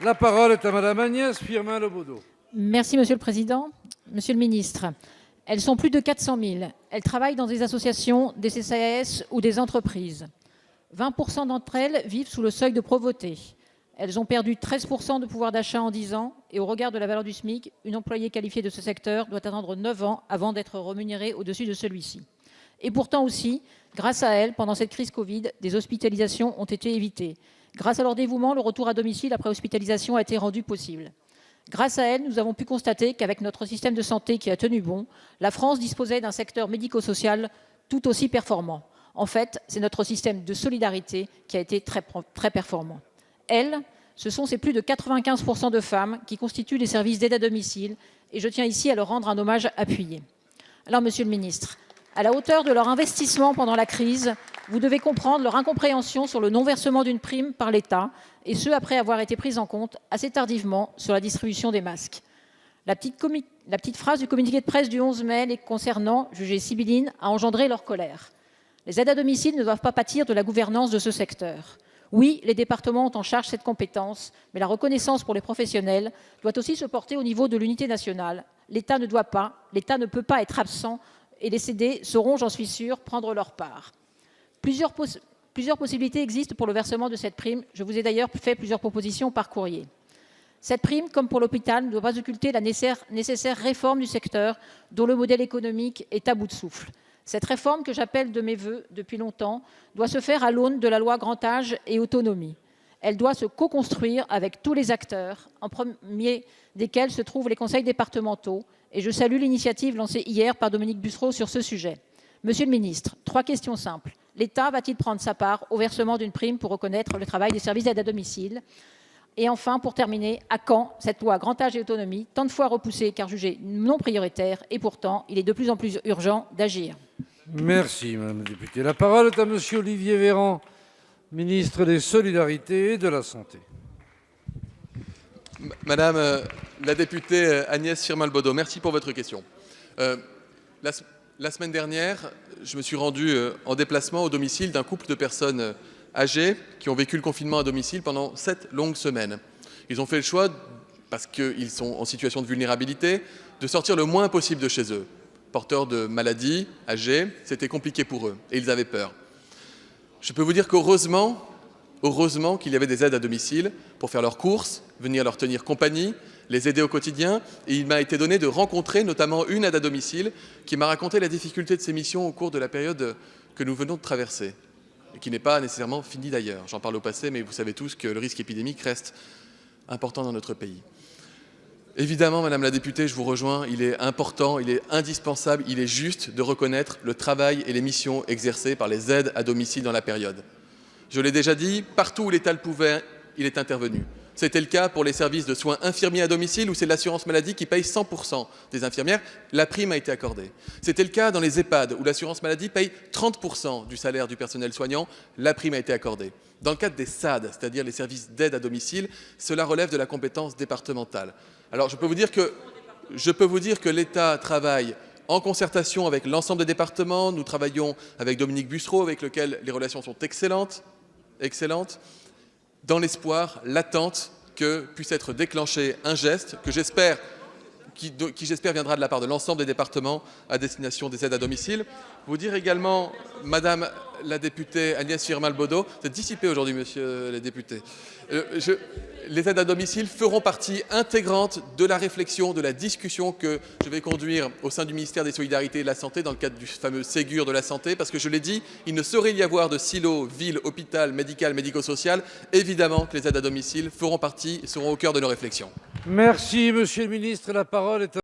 La parole est à Madame Agnès Firmin-Le Bodo. Merci Monsieur le Président. Monsieur le Ministre, elles sont plus de 400 000. Elles travaillent dans des associations, des CCAS ou des entreprises. 20% d'entre elles vivent sous le seuil de pauvreté. Elles ont perdu 13% de pouvoir d'achat en 10 ans et au regard de la valeur du SMIC, une employée qualifiée de ce secteur doit attendre 9 ans avant d'être rémunérée au-dessus de celui-ci. Et pourtant aussi, grâce à elles, pendant cette crise Covid, des hospitalisations ont été évitées. Grâce à leur dévouement, le retour à domicile après hospitalisation a été rendu possible. Grâce à elles, nous avons pu constater qu'avec notre système de santé qui a tenu bon, la France disposait d'un secteur médico-social tout aussi performant. En fait, c'est notre système de solidarité qui a été très performant. Elles, ce sont ces plus de 95% de femmes qui constituent les services d'aide à domicile et je tiens ici à leur rendre un hommage appuyé. Alors, Monsieur le Ministre, à la hauteur de leur investissement pendant la crise, vous devez comprendre leur incompréhension sur le non-versement d'une prime par l'État, et ce, après avoir été prise en compte assez tardivement sur la distribution des masques. La petite phrase du communiqué de presse du 11 mai les concernant, jugée sibylline, a engendré leur colère. Les aides à domicile ne doivent pas pâtir de la gouvernance de ce secteur. Oui, les départements ont en charge cette compétence, mais la reconnaissance pour les professionnels doit aussi se porter au niveau de l'unité nationale. L'État ne peut pas être absent et les CD sauront, j'en suis sûre, prendre leur part. Plusieurs possibilités existent pour le versement de cette prime. Je vous ai d'ailleurs fait plusieurs propositions par courrier. Cette prime, comme pour l'hôpital, ne doit pas occulter la nécessaire réforme du secteur dont le modèle économique est à bout de souffle. Cette réforme, que j'appelle de mes vœux depuis longtemps, doit se faire à l'aune de la loi Grand Âge et Autonomie. Elle doit se co-construire avec tous les acteurs, en premier desquels se trouvent les conseils départementaux, et je salue l'initiative lancée hier par Dominique Bussereau sur ce sujet. Monsieur le ministre, 3 questions simples. L'État va-t-il prendre sa part au versement d'une prime pour reconnaître le travail des services d'aide à domicile? Et enfin, pour terminer, à quand cette loi Grand Âge et Autonomie, tant de fois repoussée car jugée non prioritaire, et pourtant, il est de plus en plus urgent d'agir. Merci, Madame la députée. La parole est à Monsieur Olivier Véran, ministre des Solidarités et de la Santé. Madame la députée Agnès Firmin-Le Bodo, merci pour votre question. La semaine dernière, je me suis rendu en déplacement au domicile d'un couple de personnes âgées qui ont vécu le confinement à domicile pendant 7 longues semaines. Ils ont fait le choix, parce qu'ils sont en situation de vulnérabilité, de sortir le moins possible de chez eux. Porteurs de maladies, âgés, c'était compliqué pour eux et ils avaient peur. Je peux vous dire qu'heureusement qu'il y avait des aides à domicile pour faire leurs courses, venir leur tenir compagnie, les aider au quotidien. Et il m'a été donné de rencontrer notamment une aide à domicile qui m'a raconté la difficulté de ses missions au cours de la période que nous venons de traverser, et qui n'est pas nécessairement finie d'ailleurs. J'en parle au passé, mais vous savez tous que le risque épidémique reste important dans notre pays. Évidemment, Madame la députée, je vous rejoins, il est important, il est indispensable, il est juste de reconnaître le travail et les missions exercées par les aides à domicile dans la période. Je l'ai déjà dit, partout où l'État le pouvait, il est intervenu. C'était le cas pour les services de soins infirmiers à domicile où c'est l'assurance maladie qui paye 100% des infirmières. La prime a été accordée. C'était le cas dans les EHPAD où l'assurance maladie paye 30% du salaire du personnel soignant. La prime a été accordée. Dans le cadre des SAD, c'est-à-dire les services d'aide à domicile, cela relève de la compétence départementale. Alors je peux vous dire que l'État travaille en concertation avec l'ensemble des départements. Nous travaillons avec Dominique Bussereau, avec lequel les relations sont excellentes, dans l'espoir, l'attente que puisse être déclenché un geste que j'espère viendra de la part de l'ensemble des départements à destination des aides à domicile. Vous dire également, Madame la députée Agnès Firmin-Le Bodo, c'est dissipé aujourd'hui, Monsieur les députés. Les aides à domicile feront partie intégrante de la réflexion, de la discussion que je vais conduire au sein du ministère des Solidarités et de la Santé dans le cadre du fameux Ségur de la Santé, parce que je l'ai dit, il ne saurait y avoir de silo, ville, hôpital, médical, médico-social. Évidemment que les aides à domicile feront partie et seront au cœur de nos réflexions. Merci, Monsieur le ministre. La parole est à